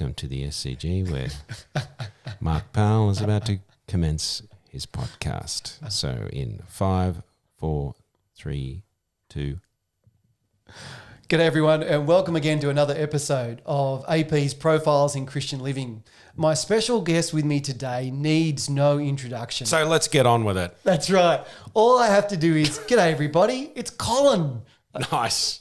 welcome to the SCG where Mark Powell is about to commence his podcast. So in 5, 4, 3, 2. G'day everyone and welcome again to another episode of AP's Profiles in Christian Living. My special guest with me today needs no introduction. So let's get on with it. That's right. All I have to do is, g'day everybody, it's Colin. Nice.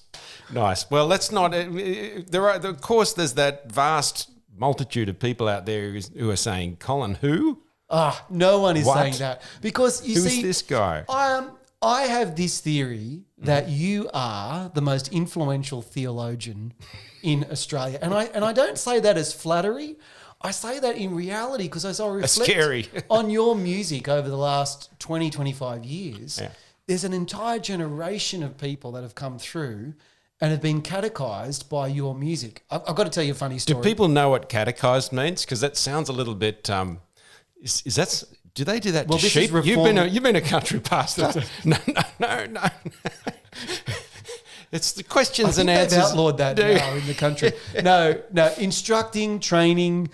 Well, let's not. Of course, there's that vast multitude of people out there who are saying, Colin, who? No one is What? saying that. Because you Who's see, this guy? I have this theory that you are the most influential theologian in Australia. And I don't say that as flattery. I say that in reality because as I reflect on your music over the last 20, 25 years, there's an entire generation of people that have come through and have been catechized by your music. I've got to tell you a funny story. Do people know what catechized means? Because that sounds a little bit. Is that? Do they do that to sheep? You've been a country pastor. No. It's the questions and answers. They've outlawed that now in the country. No, instructing, training,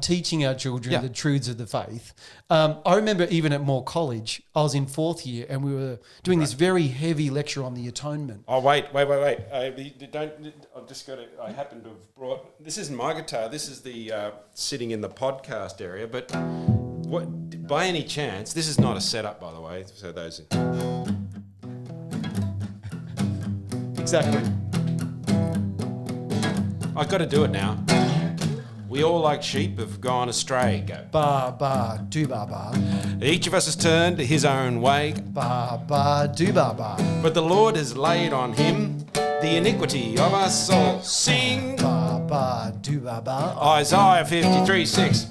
teaching our children the truths of the faith. I remember even at Moore College, I was in 4th year and we were doing this very heavy lecture on the atonement. Oh, wait. I happen to have brought, this isn't my guitar, this is the sitting in the podcast area, but by any chance, this is not a setup, by the way, so those Exactly. I've got to do it now. We all, like sheep, have gone astray. Go. Ba, ba, do, ba, ba. Each of us has turned his own way. Ba, ba, do, ba, ba. But the Lord has laid on him the iniquity of us all. Sing. Ba, ba, do, ba, ba. Isaiah 53:6.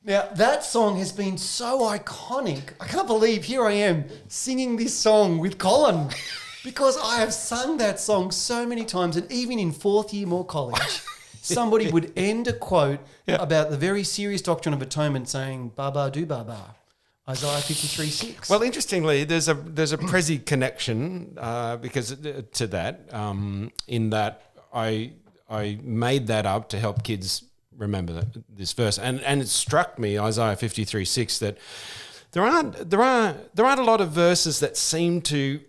Now, that song has been so iconic. I can't believe here I am singing this song with Colin. Because I have sung that song so many times, and even in 4th year Moore College, somebody would end a quote about the very serious doctrine of atonement saying, ba ba do ba ba, Isaiah 53:6. Well, interestingly, there's a Prezi connection because to that, in that I made that up to help kids remember this verse, and it struck me, Isaiah 53:6, that there aren't a lot of verses that seem to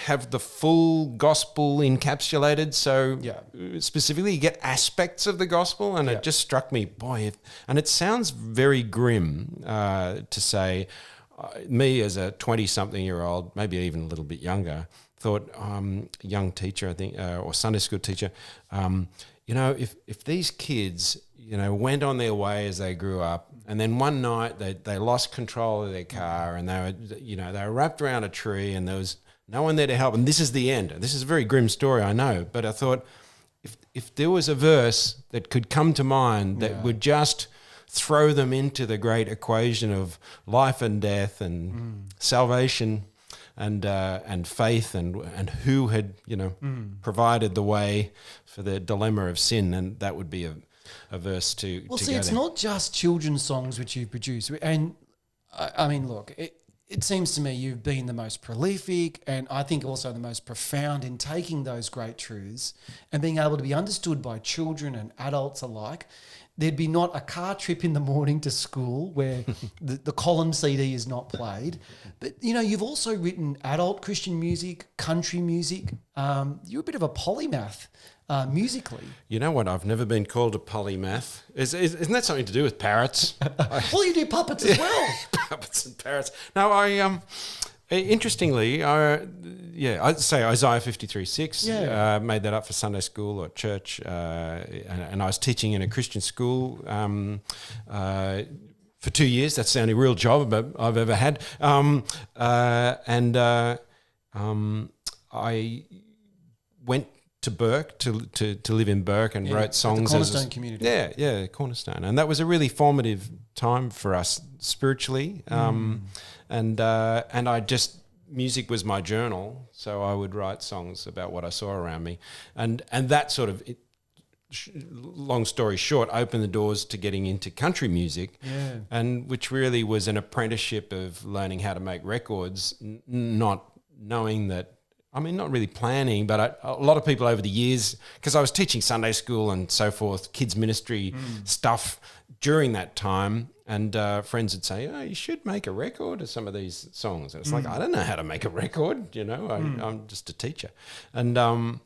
have the full gospel encapsulated. So specifically you get aspects of the gospel, and it just struck me, and it sounds very grim to say, me as a 20-something-year-old, maybe even a little bit younger, thought, young teacher, I think, or Sunday school teacher, if these kids, went on their way as they grew up, and then one night they lost control of their car, and they were wrapped around a tree, and there was no one there to help. And this is the end. This is a very grim story, I know. But I thought if there was a verse that could come to mind that would just throw them into the great equation of life and death and salvation and faith and who had, provided the way for the dilemma of sin, and that would be a verse to Well, to see, go it's there. not just children's songs which you've produced. And I mean, look, it seems to me you've been the most prolific and I think also the most profound in taking those great truths and being able to be understood by children and adults alike. There'd be not a car trip in the morning to school where the Colin CD is not played. But, you've also written adult Christian music, country music. You're a bit of a polymath musically. You know what? I've never been called a polymath. Isn't that something to do with parrots? Well, you do puppets as well. Puppets and parrots. No, interestingly, I'd say Isaiah 53:6. Made that up for Sunday school or church, and I was teaching in a Christian school for 2 years. That's the only real job I've ever had. I went to Burke to live in Burke and wrote songs. The Cornerstone community. Yeah, Cornerstone, and that was a really formative time for us spiritually. And music was my journal, so I would write songs about what I saw around me, and that sort of, long story short, opened the doors to getting into country music, and which really was an apprenticeship of learning how to make records, not knowing that I mean, not really planning, but a lot of people over the years, because I was teaching Sunday school and so forth, kids ministry stuff during that time, and friends would say, "Oh, you should make a record of some of these songs." And it's like, I don't know how to make a record, I'm just a teacher. And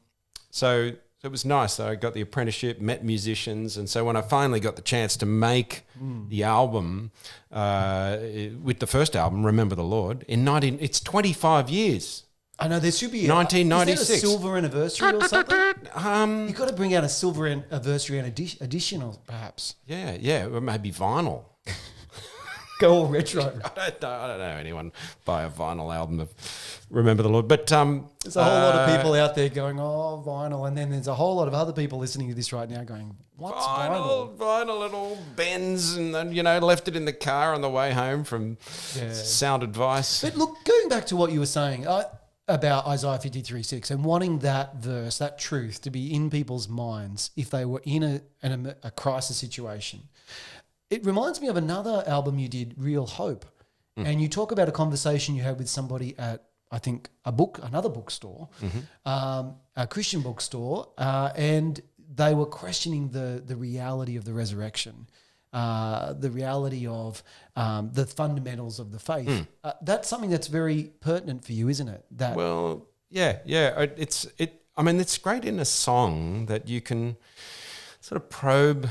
so it was nice. I got the apprenticeship, met musicians, and so when I finally got the chance to make the album, with the first album, Remember the Lord, it's 25 years. I know there should be 1996. Is that a silver anniversary or something? You've got to bring out a silver anniversary edition, or perhaps. Yeah, or maybe vinyl. Go all retro. I don't know anyone buy a vinyl album of Remember the Lord, but there's a whole lot of people out there going, "Oh, vinyl," and then there's a whole lot of other people listening to this right now going, "What's vinyl?" Vinyl, it all bends, and then left it in the car on the way home from Sound Advice. But look, going back to what you were saying about Isaiah 53:6 and wanting that verse, that truth, to be in people's minds if they were in a crisis situation. It reminds me of another album you did, Real Hope. And you talk about a conversation you had with somebody at, I think, another bookstore, a Christian bookstore, and they were questioning the reality of the resurrection, the reality of the fundamentals of the faith. That's something that's very pertinent for you, isn't it? Well, yeah. It's great in a song that you can sort of probe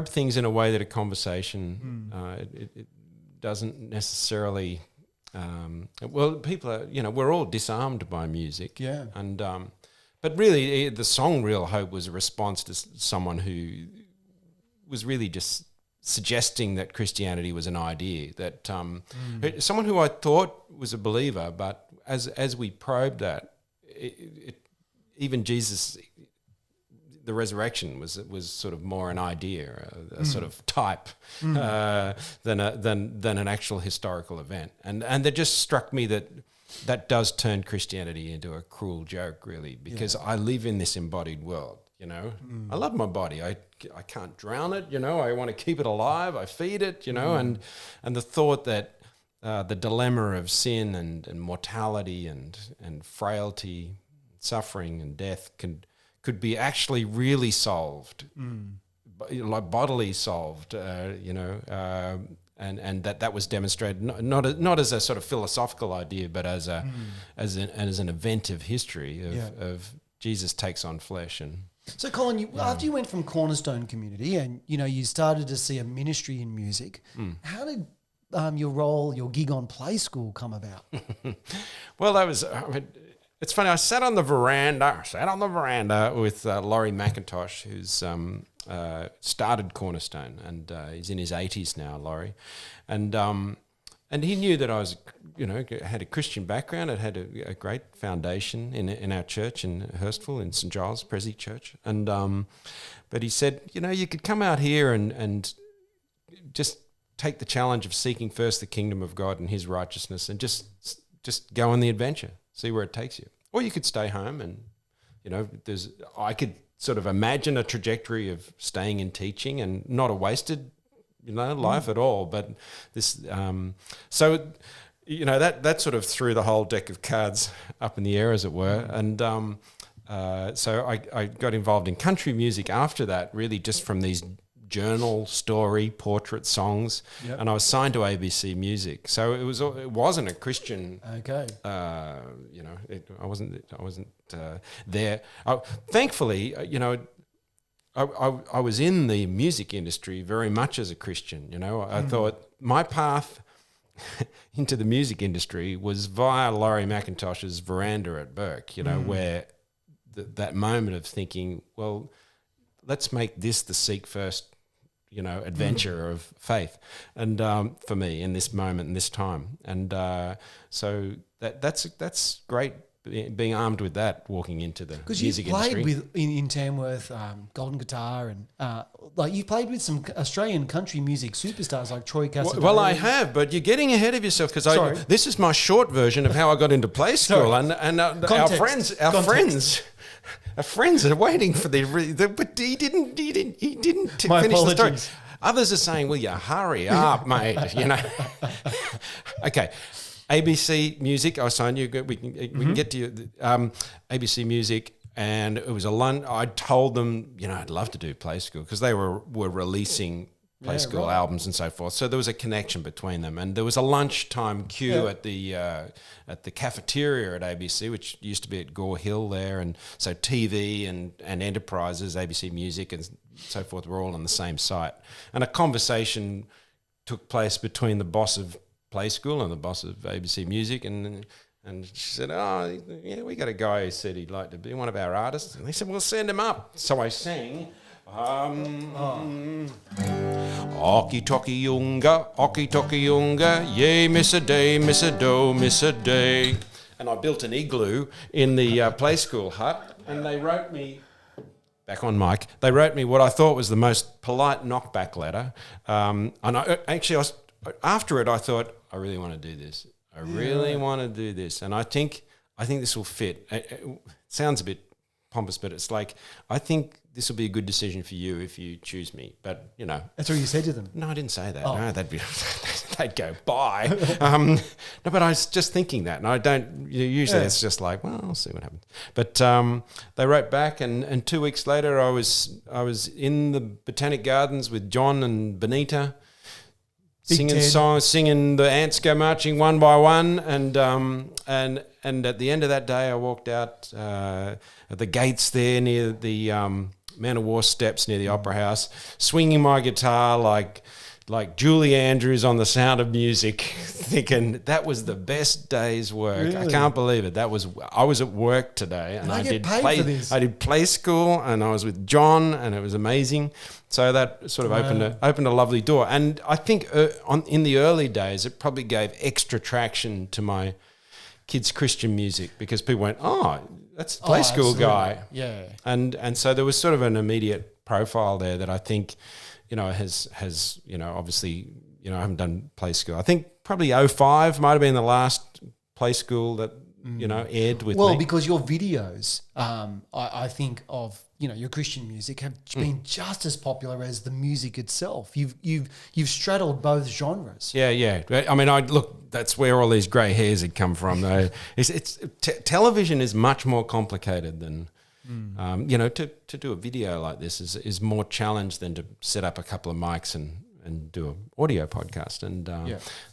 things in a way that a conversation it doesn't necessarily. People are, we're all disarmed by music, and but really the song "Real Hope" was a response to someone who was really just suggesting that Christianity was an idea, that someone who I thought was a believer, but as we probed that, even Jesus. The resurrection was sort of more an idea, a sort of type, than an actual historical event, and that just struck me that does turn Christianity into a cruel joke, really, because I live in this embodied world. I love my body. I can't drown it. I want to keep it alive. I feed it. And the thought that the dilemma of sin and mortality and frailty, suffering and death could be actually really solved, like bodily solved, and that was demonstrated not as a sort of philosophical idea, but as an event of history of Jesus takes on flesh. And so, Colin, after you went from Cornerstone Community and you started to see a ministry in music, how did your gig on Play School come about? Well, that was. It's funny. I sat on the veranda with Laurie McIntosh, who's started Cornerstone, and he's in his 80s now, Laurie, and he knew that I was, had a Christian background. It had a great foundation in our church in Hurstville, in St Giles Presi Church, and but he said, you could come out here and just take the challenge of seeking first the kingdom of God and His righteousness, and just go on the adventure. See where it takes you. Or you could stay home and, I could sort of imagine a trajectory of staying in teaching and not a wasted, life at all. But this, that sort of threw the whole deck of cards up in the air, as it were. And so I got involved in country music after that, really just from these journal, story, portrait songs, and I was signed to ABC Music. So it wasn't a Christian. Okay. I wasn't there. Thankfully, I was in the music industry very much as a Christian. I thought my path into the music industry was via Laurie McIntosh's veranda at Burke. Where that moment of thinking, well, let's make this the seek first adventure of faith, and for me in this moment, in this time, and so that's great. Being armed with that, walking into the music industry. Because you played in Tamworth, Golden Guitar, and you played with some Australian country music superstars like Troy Cassidy. Well, I have, but you're getting ahead of yourself, because this is my short version of how I got into Play School, and our friends are waiting for but he didn't finish the story. Others are saying, "Will you hurry up, mate?" Okay. ABC Music. I signed you. We can get to you. ABC Music, and it was a lunch. I told them, I'd love to do Play School because they were releasing Play School albums and so forth. So there was a connection between them, and there was a lunchtime queue at the cafeteria at ABC, which used to be at Gore Hill there, and so TV and Enterprises, ABC Music, and so forth were all on the same site, and a conversation took place between the boss of Play School and the boss of ABC Music, and she said, "Oh, yeah, we got a guy who said he'd like to be one of our artists." And they said, "Well, send him up." So I sang. Okie toki yunga, yay, miss a day, miss a do, miss a day. And I built an igloo in the Play School hut, and they wrote me, back on mic, they wrote me what I thought was the most polite knockback letter. And after it, I thought, I really want to do this. I really want to do this. And I think this will fit. It sounds a bit pompous, but it's like, I think this will be a good decision for you if you choose me. But, That's what you said to them? No, I didn't say that. Oh. No, they'd go, bye. No, but I was just thinking that. And I don't, usually it's just like, well, I'll see what happens. But they wrote back, and 2 weeks later I was in the Botanic Gardens with John and Benita, singing songs, singing the ants go marching one by one, and at the end of that day I walked out at the gates there near the Man of War steps near the Opera House, swinging my guitar like Julie Andrews on The Sound of Music, thinking that was the best day's work. Really? I can't believe it. I was at work today, and I did Play School, and I was with John, and it was amazing. So that sort of opened a lovely door. And I think in the early days, it probably gave extra traction to my kids' Christian music, because people went, "Oh, that's the Play School absolutely. Guy." Yeah. And so there was sort of an immediate profile there that I think, has obviously, I haven't done Play School. I think probably 2005 might have been the last Play School that, aired with me. Well, because your videos, I think of, your Christian music have been just as popular as the music itself. You've straddled both genres. Yeah. I mean, that's where all these grey hairs had come from. Though, television is much more complicated than, to do a video like this is more challenge than to set up a couple of mics and do an audio podcast. And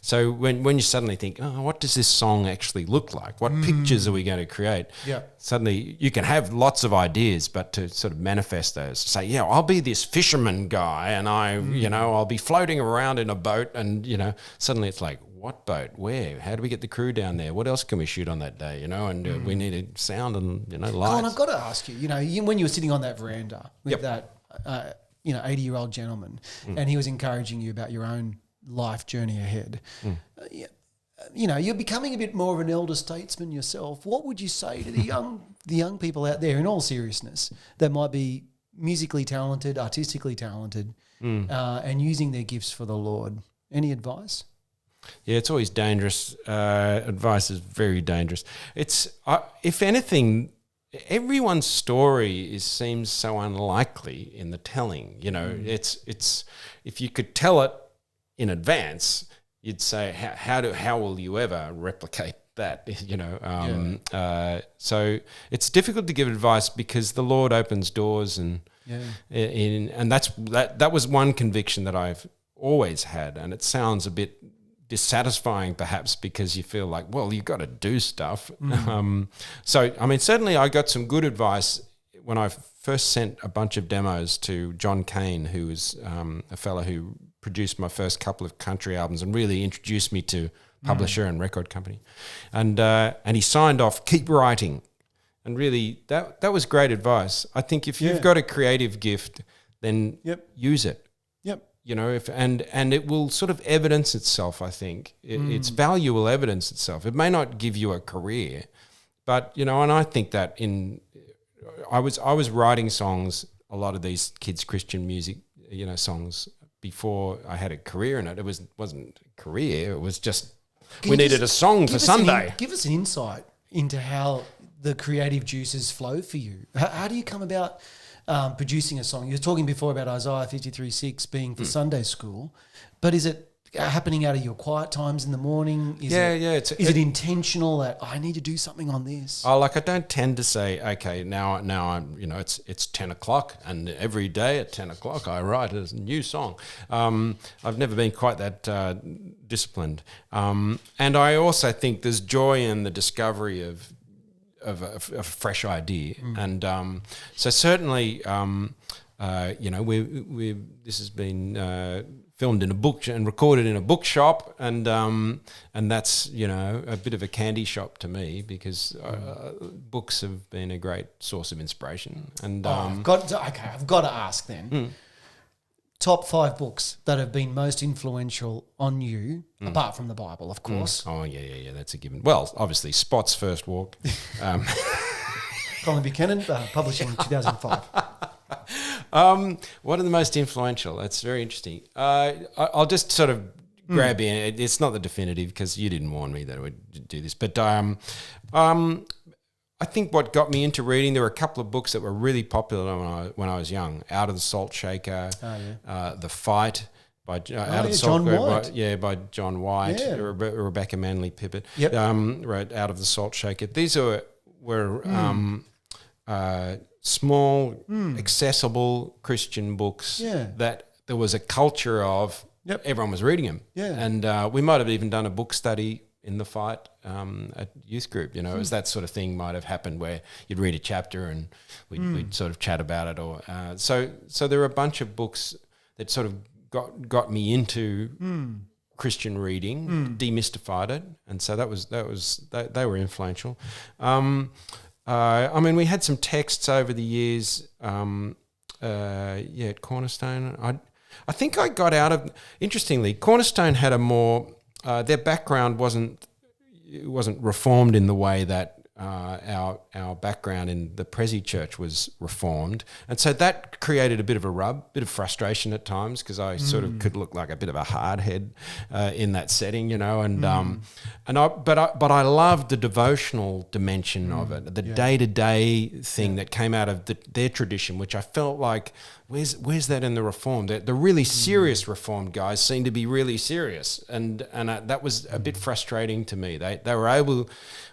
so when you suddenly think, oh, what does this song actually look like? What pictures are we going to create? Yeah. Suddenly you can have lots of ideas, but to sort of manifest those, say, I'll be this fisherman guy, and I'll be floating around in a boat, and, suddenly it's like, what boat? Where? How do we get the crew down there? What else can we shoot on that day? And we need a sound and, lights. Colin, I've got to ask you, when you were sitting on that veranda with that 80-year-old gentleman, and he was encouraging you about your own life journey ahead. You're becoming a bit more of an elder statesman yourself. What would you say to the young people out there, in all seriousness, that might be musically talented, artistically talented, and using their gifts for the Lord? Any advice? Yeah, it's always dangerous. Advice is very dangerous. It's if anything, everyone's story seems so unlikely in the telling. It's if you could tell it in advance, you'd say, how will you ever replicate that? So it's difficult to give advice, because the Lord opens doors, and that was one conviction that I've always had, and it sounds a bit dissatisfying perhaps, because you feel like, well, you've got to do stuff. So, I mean, certainly I got some good advice when I first sent a bunch of demos to John Cain, who was a fellow who produced my first couple of country albums and really introduced me to publisher and record company. And he signed off, keep writing. And really, that was great advice. I think if you've got a creative gift, then use it. And it will sort of evidence itself, I think. Its value will evidence itself. It may not give you a career, but, and I think that I was writing songs, a lot of these kids' Christian music, songs, before I had a career in it. It wasn't a career. It was just, we needed a song for Sunday. Give us an insight into how the creative juices flow for you. How do you come about producing a song? You were talking before about Isaiah 53:6 being for Sunday school, but is it happening out of your quiet times in the morning? Is it intentional that I need to do something on this? I don't tend to say, okay, now I'm, it's 10 o'clock and every day at 10 o'clock I write a new song. I've never been quite that disciplined. And I also think there's joy in the discovery of a fresh idea. And so certainly, this has been filmed in a book and recorded in a bookshop, and that's a bit of a candy shop to me, because books have been a great source of inspiration. And I've got to ask then. Top 5 books that have been most influential on you, apart from the Bible, of course. Oh yeah, that's a given. Well, obviously, Spot's First Walk. Colin Buchanan, published in 2005. What are the most influential? That's very interesting. I'll just sort of grab in. It's not the definitive, because you didn't warn me that I would do this. But I think what got me into reading, there were a couple of books that were really popular when I was young. Out of the Salt Shaker, The Fight by John White. By John White. Yeah. Rebecca Manley Pippert. Yep. Wrote Out of the Salt Shaker. These were small, accessible Christian books that there was a culture of. Yep. Everyone was reading them. Yeah. And we might have even done a book study in The Fight at youth group. It was that sort of thing might have happened where you'd read a chapter and we'd sort of chat about it. Or so there were a bunch of books that sort of got me into Christian reading, demystified it, and so they were influential. We had some texts over the years, at Cornerstone. I think I got out of. Interestingly, Cornerstone had a more. Their background wasn't reformed in the way that our background in the Prezi Church was reformed, and so that created a bit of a rub, bit of frustration at times, because I sort of could look like a bit of a hardhead in that setting, but I loved the devotional dimension of it, the day-to-day thing that came out of their tradition, which I felt like. Where's that in the Reformed? The really serious Reformed guys seem to be really serious, and that was a bit frustrating to me. They were able,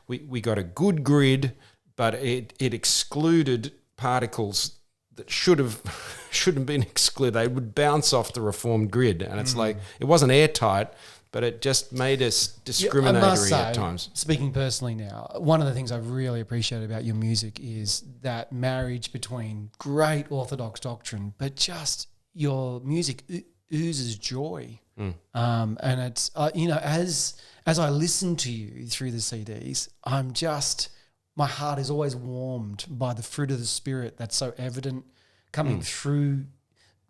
we got a good grid, but it excluded particles that shouldn't have been excluded. They would bounce off the Reformed grid, and it's like it wasn't airtight, but it just made us discriminatory at times. Speaking personally now, one of the things I really appreciate about your music is that marriage between great Orthodox doctrine, but just your music oozes joy. And it's, as I listen to you through the CDs, my heart is always warmed by the fruit of the Spirit that's so evident coming through.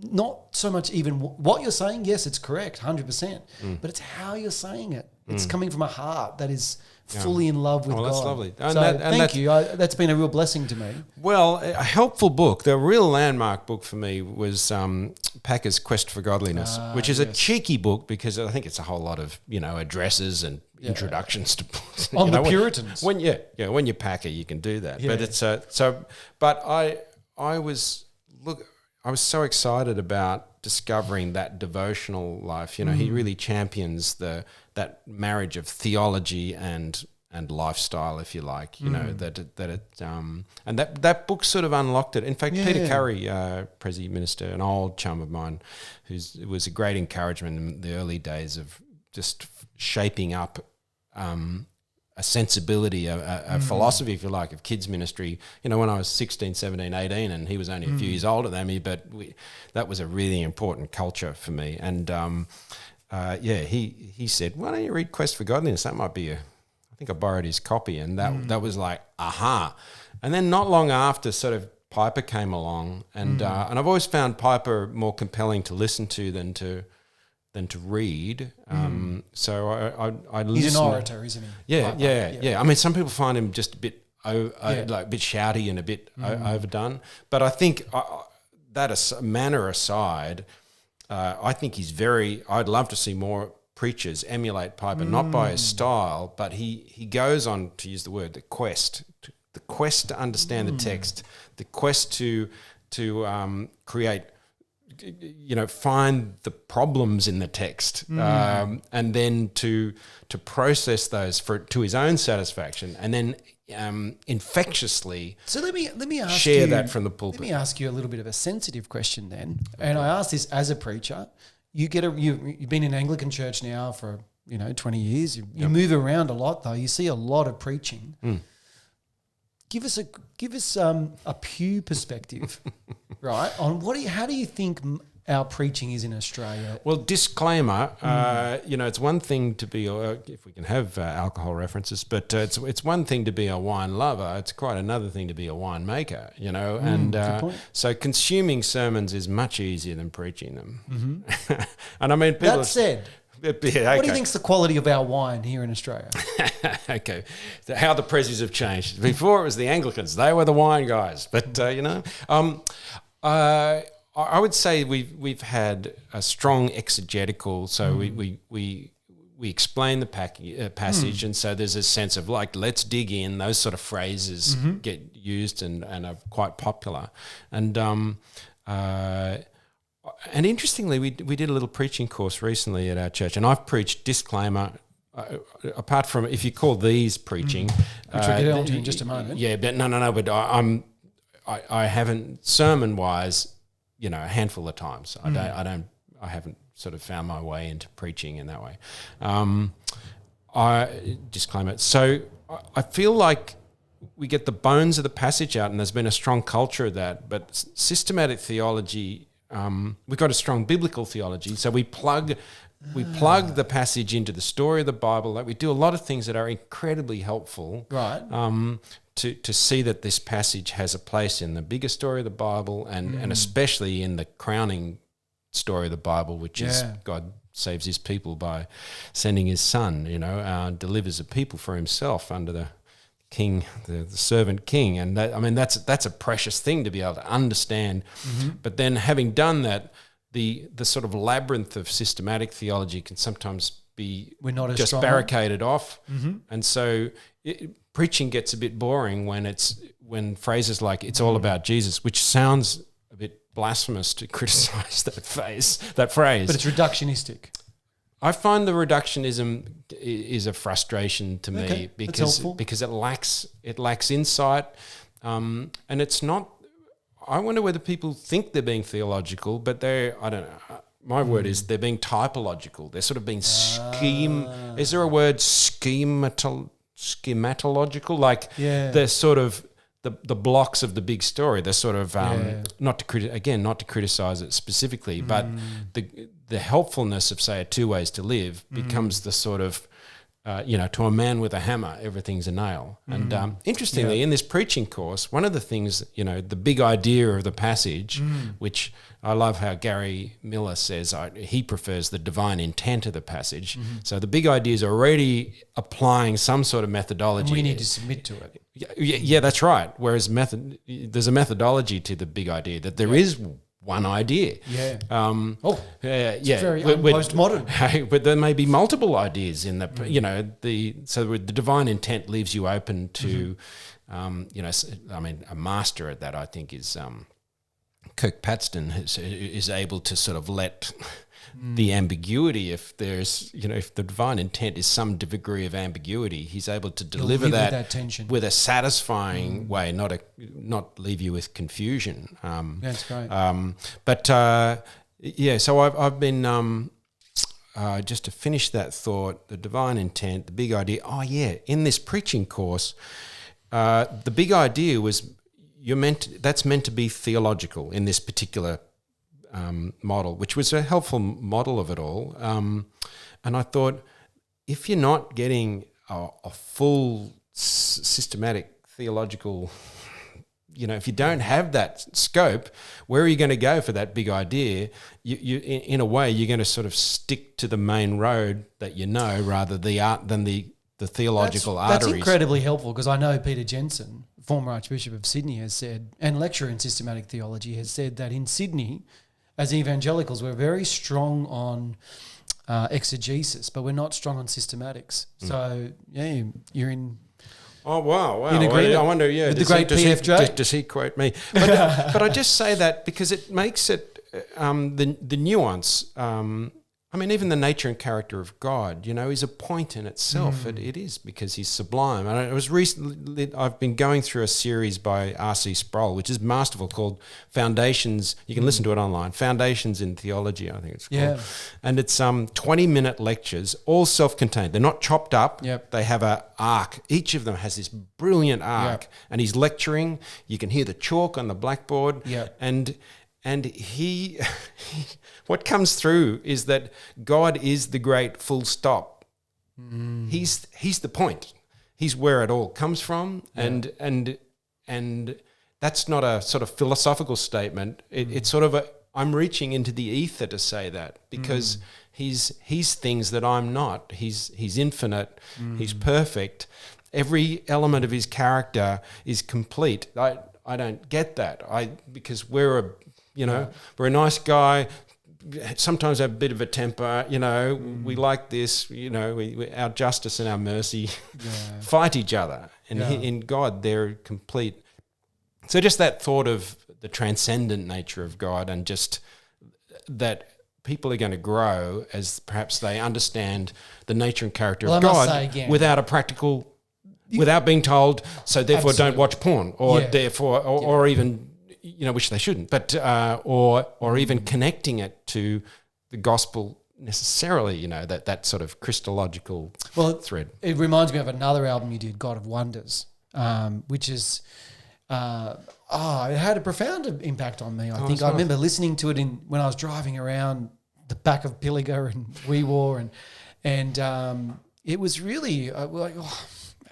Not so much even what you're saying. Yes, it's correct, 100%. But it's how you're saying it. It's coming from a heart that is fully in love with God. That's lovely. Thank you. That's been a real blessing to me. Well, a helpful book, the real landmark book for me was Packer's Quest for Godliness, which is a cheeky book because I think it's a whole lot of addresses and introductions to books. On the Puritans. When you're Packer, you can do that. Yeah. But it's But I was so excited about discovering that devotional life. He really champions that marriage of theology and lifestyle, if you like. And that book sort of unlocked it. In fact, Peter Curry, Prezi minister, an old chum of mine, it was a great encouragement in the early days of just shaping up a sensibility, a philosophy, if you like, of kids ministry. When I was 16, 17, 18, and he was only a few years older than me, but that was a really important culture for me. And he said, "Why don't you read Quest for Godliness? That might be I think I borrowed his copy, and that was like, aha. And then not long after, sort of Piper came along, and I've always found Piper more compelling to listen to than to read. So I listen. He's an orator, isn't he? Yeah. I mean, some people find him just a bit like a bit shouty and a bit overdone. But I think that manner aside, I think he's I'd love to see more preachers emulate Piper, not by his style, but he goes on to use the word the quest to understand the text, the quest to create find the problems in the text, and then to process those to his own satisfaction, and then infectiously. So let me ask share you, that from the pulpit. Let me ask you a little bit of a sensitive question then, and I ask this as a preacher. You've been in Anglican church now for 20 years. You move around a lot though. You see a lot of preaching. Give us a pew perspective, right? On how do you think our preaching is in Australia? Well, disclaimer, it's one thing to be, if we can have alcohol references, but it's one thing to be a wine lover. It's quite another thing to be a wine maker, good point. So consuming sermons is much easier than preaching them. And I mean, people That said, what do you think's the quality of our wine here in Australia? Okay, so how the prezzies have changed. Before it was the Anglicans; they were the wine guys. But I would say we've had a strong exegetical. So we explain the passage, and so there's a sense of like, let's dig in. Those sort of phrases get used and are quite popular. And interestingly, we did a little preaching course recently at our church, and I've preached disclaimer. Apart from, if you call these preaching, which we'll get onto in just a moment. Yeah, but no. But I haven't sermon wise, a handful of times. I haven't sort of found my way into preaching in that way. I disclaimer. So I feel like we get the bones of the passage out, and there's been a strong culture of that. But systematic theology. We've got a strong biblical theology, so we plug the passage into the story of the Bible. Like we do a lot of things that are incredibly helpful, right? To see that this passage has a place in the bigger story of the Bible, and especially in the crowning story of the Bible, which is God saves His people by sending His Son. Delivers a people for Himself under the King, the servant king, and that's a precious thing to be able to understand. But then, having done that, the sort of labyrinth of systematic theology can sometimes be just barricaded off, and so preaching gets a bit boring when phrases like "it's all about Jesus," which sounds a bit blasphemous to criticize that phrase, but it's reductionistic. I find the reductionism is a frustration to me because it lacks insight, and it's not. I wonder whether people think they're being theological, but I don't know. My word is they're being typological. They're sort of being Is there a word schematological? Like they're sort of the blocks of the big story. They're sort of not to criticize it specifically, but the helpfulness of, say, a 2 ways to live becomes the sort of to a man with a hammer, everything's a nail. And interestingly, in this preaching course, one of the things, the big idea of the passage, which I love how Gary Miller says he prefers the divine intent of the passage. So the big idea is already applying some sort of methodology. And we need to submit to it. Yeah, that's right. Whereas there's a methodology to the big idea that there is one idea. Yeah. It's very postmodern. But there may be multiple ideas in so the divine intent leaves you open to, a master at that, I think, is Kirk Paxton is able to sort of let the ambiguity, if there's, if the divine intent is some degree of ambiguity, he's able to deliver that tension with a satisfying way, not leave you with confusion. That's great. So I've been just to finish that thought, the divine intent, the big idea. In this preaching course, the big idea was that's meant to be theological in this particular model, which was a helpful model of it all. And I thought, if you're not getting a full systematic theological, if you don't have that scope, where are you going to go for that big idea? You in a way, you're going to sort of stick to the main road that rather than the theological arteries. That's incredibly helpful, because I know Peter Jensen, former Archbishop of Sydney, has said, and lecturer in systematic theology, has said that in Sydney, as evangelicals, we're very strong on exegesis, but we're not strong on systematics. So, you're in... Oh, wow. In agreement. I wonder, with the great PFJ. Does he quote me? But I just say that because it makes it... the nuance. I mean, even the nature and character of God, is a point in itself. It is, because he's sublime. And it was recently, I've been going through a series by R.C. Sproul, which is masterful, called Foundations. You can listen to it online. Foundations in Theology, I think it's called. Yeah. And it's 20-minute lectures, all self-contained. They're not chopped up. Yep. They have an arc. Each of them has this brilliant arc. Yep. And he's lecturing. You can hear the chalk on the blackboard. Yep. And he what comes through is that God is the great full stop. He's the point. He's where it all comes from. Yeah. And that's not a sort of philosophical statement. It's sort of I'm reaching into the ether to say that, because he's things that I'm not. He's infinite. He's perfect. Every element of his character is complete. I don't get that. Because we're a nice guy, sometimes have a bit of a temper, we like this, our justice and our mercy fight each other. And in God, they're complete. So just that thought of the transcendent nature of God, and just that people are going to grow as perhaps they understand the nature and character of God without being told, so therefore don't watch porn, or therefore, or even... which they shouldn't, but or even connecting it to the gospel necessarily, that sort of Christological thread. It reminds me of another album you did, God of Wonders, which is, it had a profound impact on me. I think I remember listening to it when I was driving around the back of Pilliga and Wee War, and it was really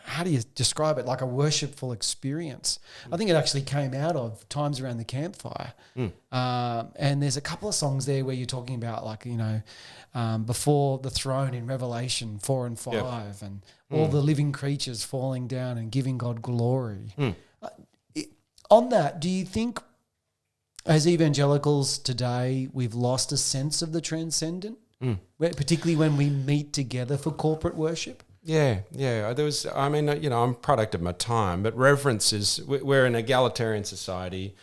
how do you describe it? Like a worshipful experience. I think it actually came out of times around the campfire. And there's a couple of songs there where you're talking about, like, before the throne in Revelation 4 and 5, and all the living creatures falling down and giving God glory. On that, do you think as evangelicals today we've lost a sense of the transcendent, particularly when we meet together for corporate worship? Yeah. There was, I'm a product of my time, but reverence is, we're an egalitarian society.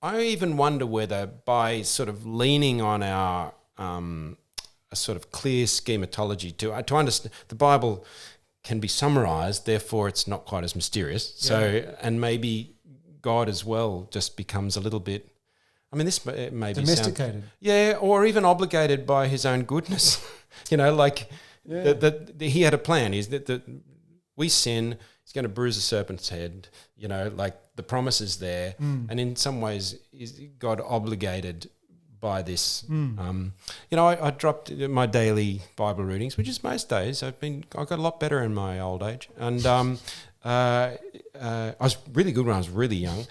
I even wonder whether by sort of leaning on our a sort of clear schematology to understand, the Bible can be summarized, therefore it's not quite as mysterious. So, and maybe God as well just becomes a little bit, this may be domesticated. Or even obligated by his own goodness. That he had a plan. Is that we sin, he's going to bruise the serpent's head, the promise is there. And in some ways, is God obligated by this? I dropped my daily Bible readings, which is most days. I got a lot better in my old age. And I was really good when I was really young.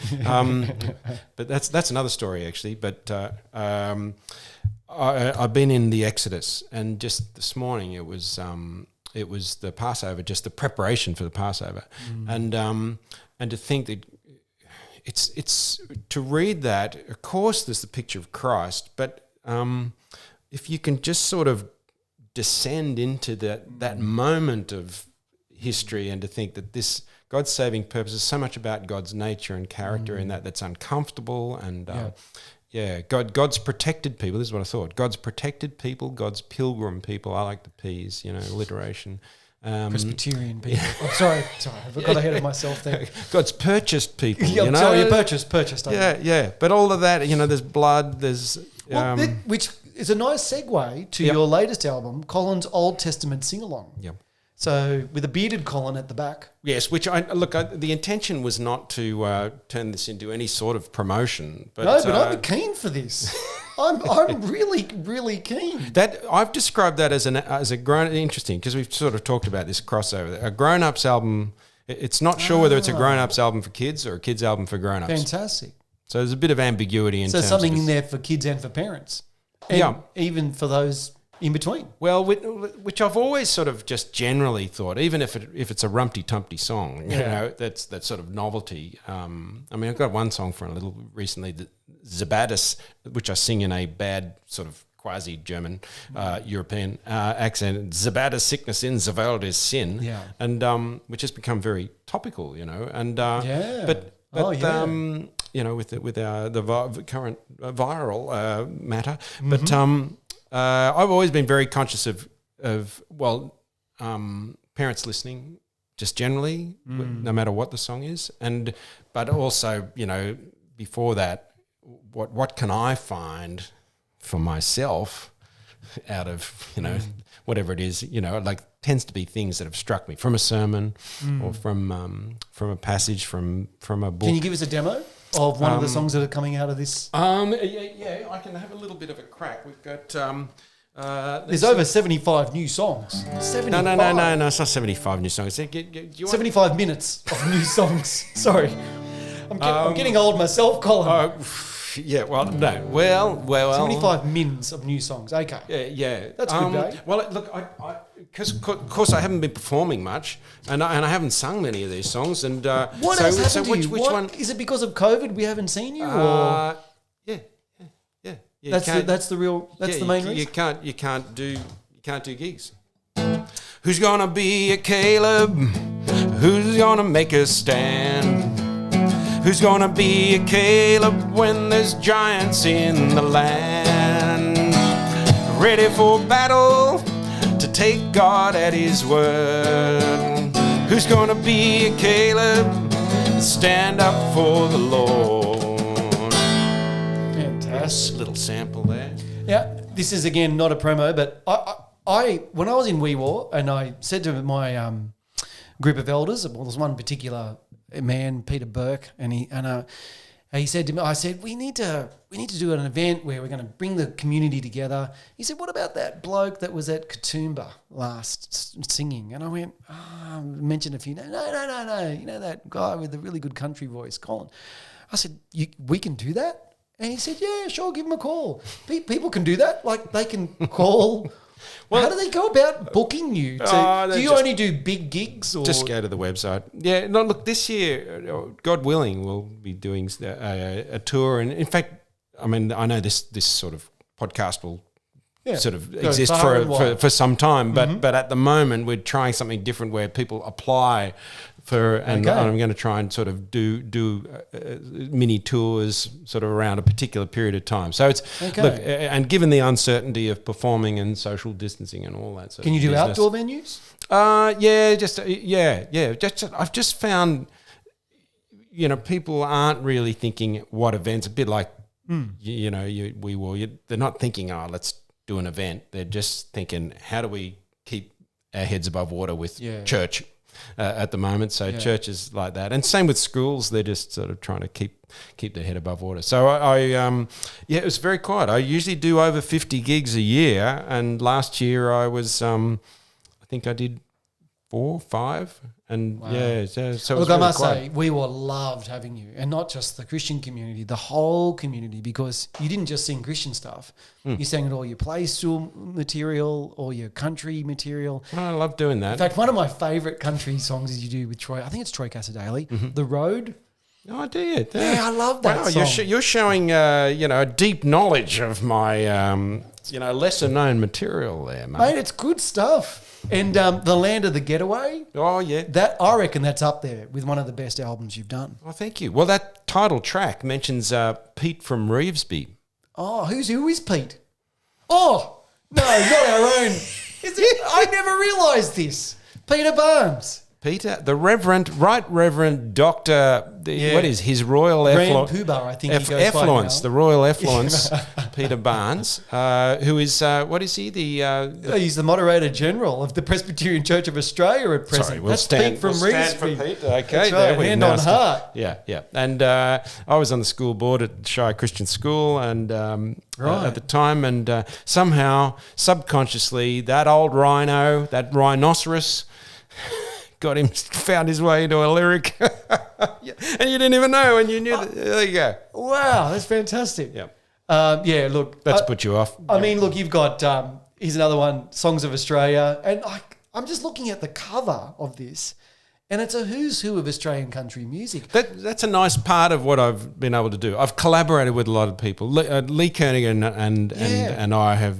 But that's another story, actually. But I've been in the Exodus, and just this morning it was the Passover, just the preparation for the Passover, and to think that it's to read that. Of course, there's the picture of Christ, but if you can just sort of descend into that moment of history, and to think that this God's saving purpose is so much about God's nature and character, and that's uncomfortable and. God's protected people. This is what I thought. God's protected people, God's pilgrim people. I like the P's, alliteration. Presbyterian people. Sorry, I got ahead of myself there. God's purchased people, Sorry, purchased. But all of that, there's blood, there's... which is a nice segue to your latest album, Colin's Old Testament Sing-Along. Yep. So with a bearded Colin at the back. Yes, which the intention was not to turn this into any sort of promotion. But I'm keen for this. I'm really, really keen. That I've described that as a grown, interesting, because we've sort of talked about this crossover. A grown-ups album. It's not sure whether it's a grown-ups album for kids or a kids album for grown-ups. Fantastic. So there's a bit of ambiguity in terms of something in there for kids and for parents. And even for those in between. Well, which I've always sort of just generally thought, even if it's a Rumpty-Tumpty song, that's that sort of novelty. I've got one song for a little recently, the Zabadis, which I sing in a bad sort of quasi-German European accent. Zabadis sickness in, Zawald is sin, and which has become very topical, and with the current viral matter. But I've always been very conscious of parents listening, just generally, no matter what the song is, but also, before that, what can I find for myself out of whatever it is, tends to be things that have struck me from a sermon or from a passage from a book. Can you give us a demo of one of the songs that are coming out of this? Yeah, I can have a little bit of a crack. We've got. There's over 75 new songs. 75. No, it's not 75 new songs. Do you 75 minutes of new songs. Sorry. I'm getting old myself, Colin. Yeah, well, no. Well. 75 mins of new songs. Okay. Yeah. That's a good day. Well, look, because of course I haven't been performing much, and I haven't sung many of these songs. And what else happened to you? Which one? Is it because of COVID we haven't seen you? Or? Yeah. That's the main reason. You can't do gigs. Who's gonna be a Caleb? Who's gonna make a stand? Who's gonna be a Caleb when there's giants in the land? Ready for battle to take God at his word. Who's gonna be a Caleb? Stand up for the Lord. Fantastic. Little sample there. Yeah, this is again not a promo, but I when I was in WeWar and I said to my group of elders, well, there's one particular man, Peter Burke, and he said to me, I said, we need to do an event where we're going to bring the community together. He said, what about that bloke that was at Katoomba last singing? And I went, mentioned a few. No. That guy with the really good country voice, Colin. I said, we can do that? And he said, yeah, sure, give him a call. People can do that. Like, they can call. Well, how do they go about booking you? Do you only do big gigs? Or? Just go to the website. Yeah, no, look, this year, God willing, we'll be doing a tour. And in fact, I mean, I know this sort of podcast will sort of exist for some time, but at the moment, we're trying something different where people apply for, and I'm going to try and sort of do mini tours sort of around a particular period of time. So it's look, and given the uncertainty of performing and social distancing and all that, can you do outdoor venues? I've just found, people aren't really thinking what events. A bit like they're not thinking, let's do an event. They're just thinking, how do we keep our heads above water with church? At the moment, so churches like that, and same with schools. They're just sort of trying to keep their head above water. So it was very quiet. I usually do over 50 gigs a year, and last year I was, I think I did 4, 5, and so look, I must say, we were loved having you, and not just the Christian community, the whole community, because you didn't just sing Christian stuff. You sang it all your play stool material, or your country material. I love doing that. In fact, one of my favourite country songs is you do with Troy. I think it's Troy Cassadaly, "The Road." Oh, do you? Yeah, I love that song. You're showing a deep knowledge of my lesser known material there, mate. It's good stuff. And The Land of the Getaway. Oh, yeah. That, I reckon that's up there with one of the best albums you've done. Oh, thank you. Well, that title track mentions Pete from Revesby. Oh, who is Pete? Oh, no, not our own. Is it? I never realised this. Peter Barnes. Peter, the Right Reverend Dr. What is his Royal Grand Poobah, I think he goes Effluence, by now. the Royal Effluence, Peter Barnes, who is, what is he? He's the Moderator General of the Presbyterian Church of Australia at present. Sorry, we'll stand for Pete. Okay, that's right, hand on heart. Yeah. And I was on the school board at Shire Christian School and at the time, and somehow, subconsciously, that old rhino, that rhinoceros, found his way into a lyric, and you didn't even know, and you knew that. There you go. Wow, that's fantastic. Yeah. Look, that's put you off. I mean, look, you've got here's another one, Songs of Australia, and I'm just looking at the cover of this, and it's a who's who of Australian country music. That's a nice part of what I've been able to do. I've collaborated with a lot of people. Lee Kernigan and I have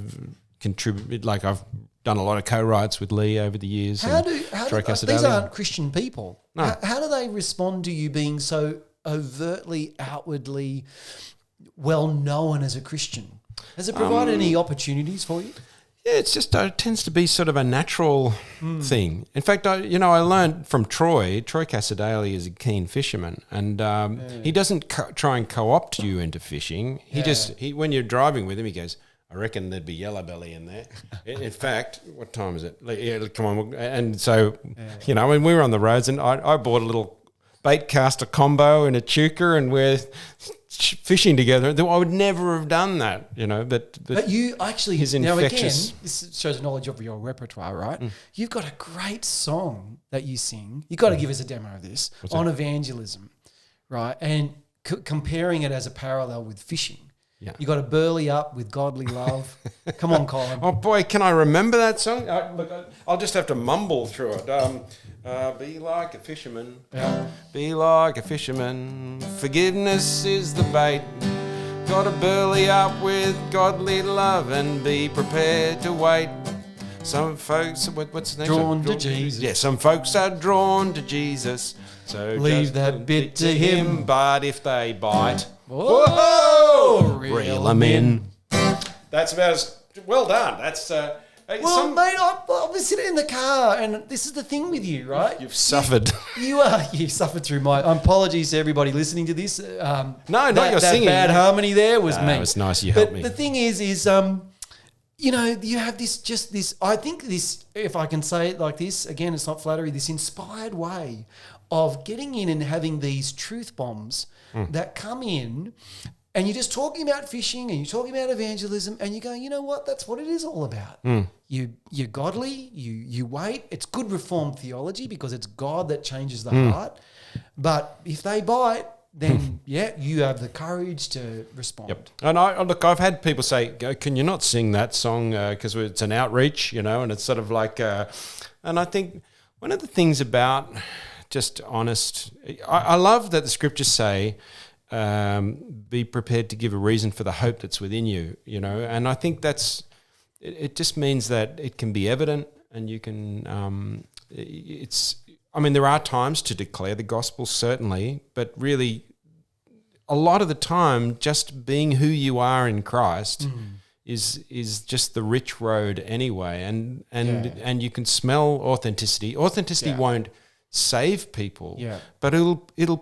contributed. Like I've done a lot of co-writes with Lee over the years. How do these aren't Christian people? No. How do they respond to you being so overtly, outwardly well known as a Christian? Has it provided any opportunities for you? Yeah, it's just it tends to be sort of a natural thing. In fact, I learned from Troy. Troy Casadale is a keen fisherman, and he doesn't try and co-opt you into fishing. He when you're driving with him, he goes, I reckon there'd be yellow belly in there. In fact, what time is it? Yeah, come on. And so, when we were on the roads, and I bought a little bait caster combo and a chuka, and we're fishing together. I would never have done that, But you actually, his infectious. Now again, this shows knowledge of your repertoire, right? You've got a great song that you sing. You've got to give us a demo of this on evangelism, right? And comparing it as a parallel with fishing. Yeah. You got to burly up with godly love. Come on, Colin. Oh boy, can I remember that song? Look, I'll just have to mumble through it. Be like a fisherman. Yeah. Be like a fisherman. Forgiveness is the bait. Got to burly up with godly love and be prepared to wait. Some folks, what's the next one? Drawn to Jesus. Yeah, some folks are drawn to Jesus. So leave that bit to him. But if they bite, whoa, reel them in. That's about as well done. That's mate, I was sitting in the car, and this is the thing with you, right? You've suffered. You've suffered through my. Apologies to everybody listening to this. No, not your singing. That bad harmony there was me. It was nice. You helped me. The thing is, you have this. I think this, if I can say it like this, again, it's not flattery. This inspired way of getting in and having these truth bombs that come in, and you're just talking about fishing and you're talking about evangelism, and you go, you know what? That's what it is all about. You're godly. You wait. It's good Reformed theology because it's God that changes the heart. But if they bite, then you have the courage to respond. Yep. And I've had people say, "Can you not sing that song because it's an outreach, and it's sort of like." And I think one of the things about just honest, I love that the scriptures say, "Be prepared to give a reason for the hope that's within you," And I think that's it. Just means that it can be evident, and you can. There are times to declare the gospel, certainly, but really, a lot of the time, just being who you are in Christ is just the rich road anyway, and you can smell authenticity. Authenticity won't save people, but it'll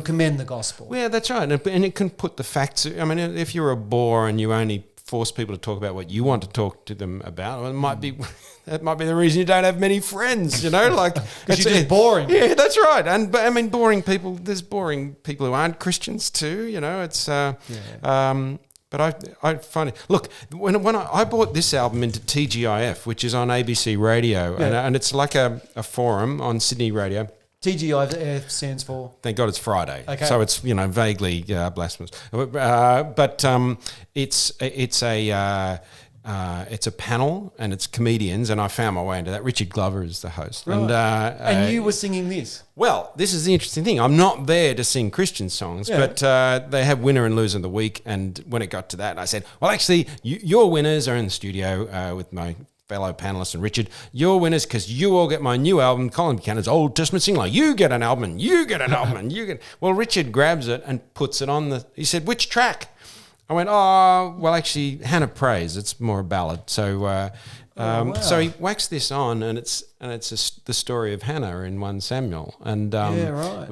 commend the gospel. Yeah, that's right, and it can put the facts. I mean, if you're a bore and you only force people to talk about what you want to talk to them about, well, it might be that might be the reason you don't have many friends, like because you're just boring. Yeah, that's right. But boring people. There's boring people who aren't Christians too. It's But I find it. Look, when I bought this album into TGIF, which is on ABC Radio, and it's like a forum on Sydney radio. TGIF stands for? Thank God it's Friday. Okay. So it's, vaguely blasphemous. But it's a panel and it's comedians, and I found my way into that. Richard Glover is the host. Right. And you were singing this? Well, this is the interesting thing. I'm not there to sing Christian songs, but they have winner and loser of the week. And when it got to that, I said, well, actually, your winners are in the studio with my fellow panelists and Richard. Your winners, because you all get my new album, Colin Buchanan's Old Testament Sing-Along. You get an album, and you get an album, and you get... Well, Richard grabs it and puts it on he said, which track? I went, well, actually, Hannah Praise. It's more a ballad. So wow. So he whacks this on, and it's the story of Hannah in 1 Samuel. And right.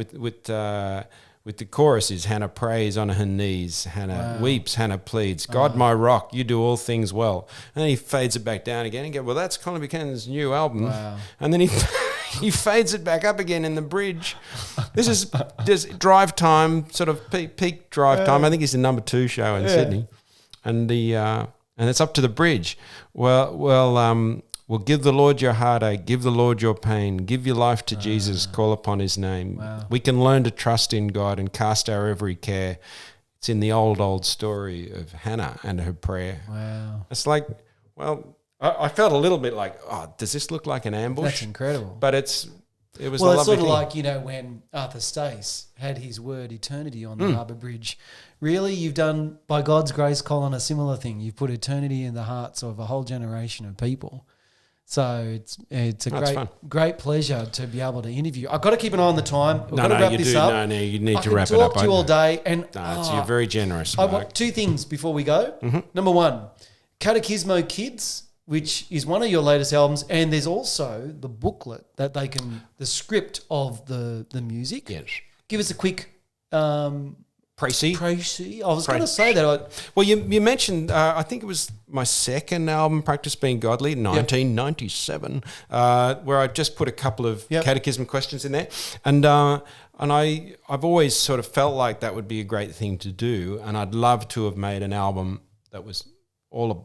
With the chorus is Hannah prays on her knees, Hannah weeps, Hannah pleads, God my rock, you do all things well. And then he fades it back down again and go, well, that's Colin Buchanan's new album. Wow. And then he fades it back up again in the bridge. This is just drive time, sort of peak drive time. I think it's the number 2 show in Sydney. And it's up to the bridge. Well, give the Lord your heartache, give the Lord your pain, give your life to Jesus, call upon his name. Wow. We can learn to trust in God and cast our every care. It's in the old story of Hannah and her prayer. Wow. It's like, well, I felt a little bit like, does this look like an ambush? That's incredible. But it was a it's lovely sort of thing. like, when Arthur Stace had his word eternity on the Harbour Bridge. Really, you've done, by God's grace, Colin, a similar thing. You've put eternity in the hearts of a whole generation of people So it's a fun. great pleasure to be able to interview. I've got to keep an eye on the time. We've got to No, wrap you this do. up. No, you need to I wrap can it up. talk to you all day. And You're very generous, I Mark. want two things before we go. Number one, Catechismo Kids, which is one of your latest albums, and there's also the booklet that they can, the script of the music. Yes. Give us a quick Précis. I was going to say that. Well, you mentioned, I think it was my second album, Practice Being Godly, 1997, where I just put a couple of catechism questions in there. And I've always sort of felt like that would be a great thing to do. And I'd love to have made an album that was all of,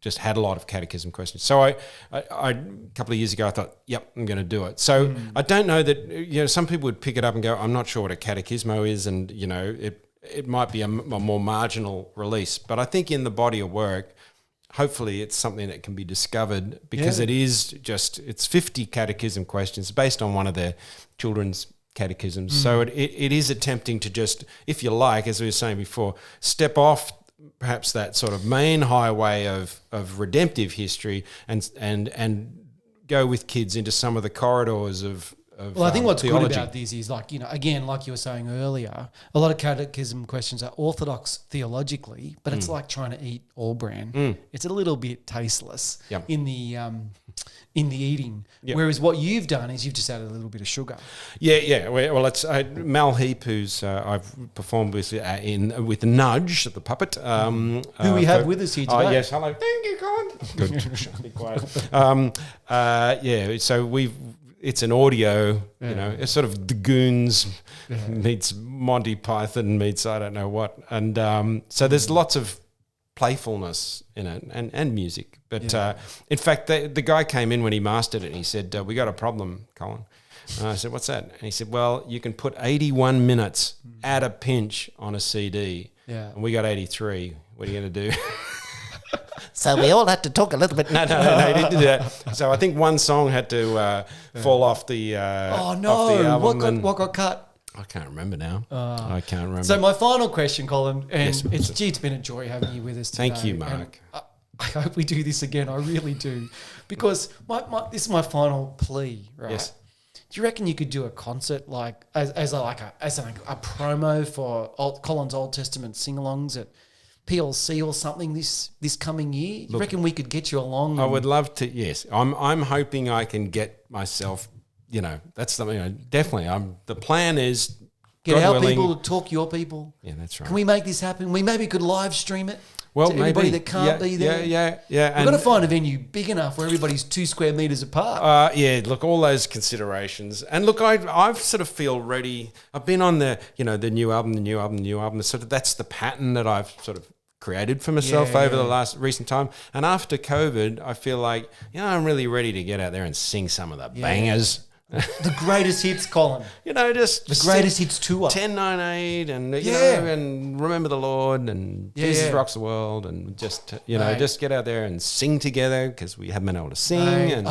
just had a lot of catechism questions. So I a couple of years ago, I thought, yep, I'm going to do it. So I don't know that, some people would pick it up and go, I'm not sure what a catechismo is. And, it might be a more marginal release. But I think in the body of work, hopefully it's something that can be discovered because it is it's 50 catechism questions based on one of their children's catechisms. So it is attempting to just, if you like, as we were saying before, step off perhaps that sort of main highway of redemptive history and go with kids into some of the corridors of Well, I think what's theology. good about this is again, like you were saying earlier, a lot of catechism questions are orthodox theologically, but it's like trying to eat all bran. It's a little bit tasteless in the eating. Yep. Whereas what you've done is you've just added a little bit of sugar. Yeah. Well, it's Mal Heap, who's I've performed with with Nudge, the puppet. Who we have with us here today. Oh, yes. Hello. Thank you, Colin. Good. Be quiet. So it's an audio, it's sort of the Goons meets Monty Python meets I don't know what. And so there's lots of playfulness in it and music. But in fact, the guy came in when he mastered it and he said, we got a problem, Colin. And I said, what's that? And he said, well, you can put 81 minutes at a pinch on a CD. Yeah. And we got 83. What are you going to do? So we all had to talk a little bit. No, he didn't do that. So I think one song had to fall off the off the album. What got cut? I can't remember now. I can't remember. So my final question, Colin, and it's been a joy having you with us today. Thank you, Mark. I hope we do this again. I really do, because this is my final plea. Right? Yes. Do you reckon you could do a concert as a promo for Colin's Old Testament sing-alongs at PLC or something this coming year? Do you reckon we could get you along? I would love to. Yes, I'm hoping I can get myself. That's something. Definitely. The plan is get our people to talk your people. Yeah, that's right. Can we make this happen? We maybe could live stream it. Well, to everybody that can't be there. Yeah. We've got to find a venue big enough where everybody's 2 square meters apart. Look, all those considerations. And look, I've sort of feel ready. I've been on the new album. Sort of that's the pattern that I've sort of created for myself over the recent time. And after COVID, I feel like, I'm really ready to get out there and sing some of the bangers. The greatest hits, Colin. Just the greatest hits tour. 10-9-8 and and Remember the Lord and Jesus Rocks the World and just just get out there and sing together because we haven't been able to sing.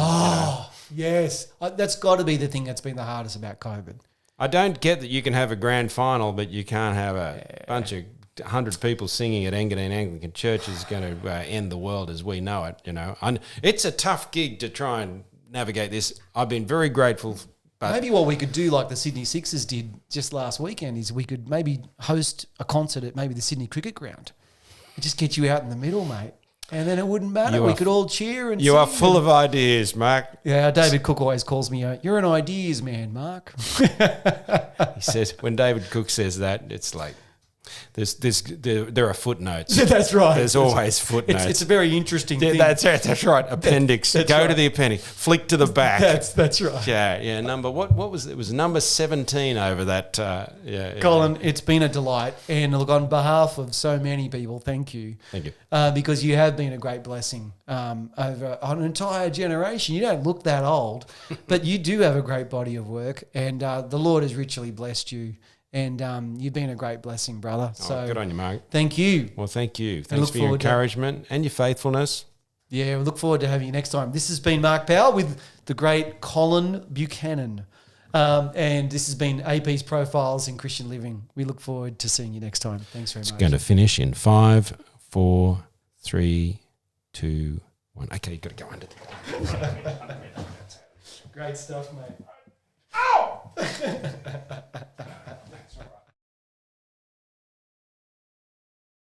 Yes, that's got to be the thing that's been the hardest about COVID. I don't get that you can have a grand final, but you can't have a bunch of 100 people singing at Engadine Anglican Church is going to end the world as we know it. And it's a tough gig to try and navigate this. I've been very grateful. But maybe what we could do, like the Sydney Sixers did just last weekend, is we could maybe host a concert at maybe the Sydney Cricket Ground. And just get you out in the middle, mate. And then it wouldn't matter. We could all cheer and you sing. are full of ideas, Mark. Yeah, David Cook always calls me, you're an ideas man, Mark. He says, when David Cook says that, it's like, there are footnotes. That's right. There's always footnotes. It's a very interesting thing. That's right. Appendix. Go to the appendix. Flick to the back. That's right. Yeah. Number what was it? It was number 17 over that. Colin, it's been a delight, and look, on behalf of so many people, thank you. Thank you. Because you have been a great blessing over an entire generation. You don't look that old, but you do have a great body of work, and the Lord has richly blessed you. And you've been a great blessing, brother. So good on you, Mark. Thank you. Well, thank you. Thanks for your encouragement and your faithfulness. Yeah, we look forward to having you next time. This has been Mark Powell with the great Colin Buchanan. And this has been AP's Profiles in Christian Living. We look forward to seeing you next time. Thanks very much. It's going to finish in 5, 4, 3, 2, one. Okay, you got to go under. Great stuff, mate. Ow!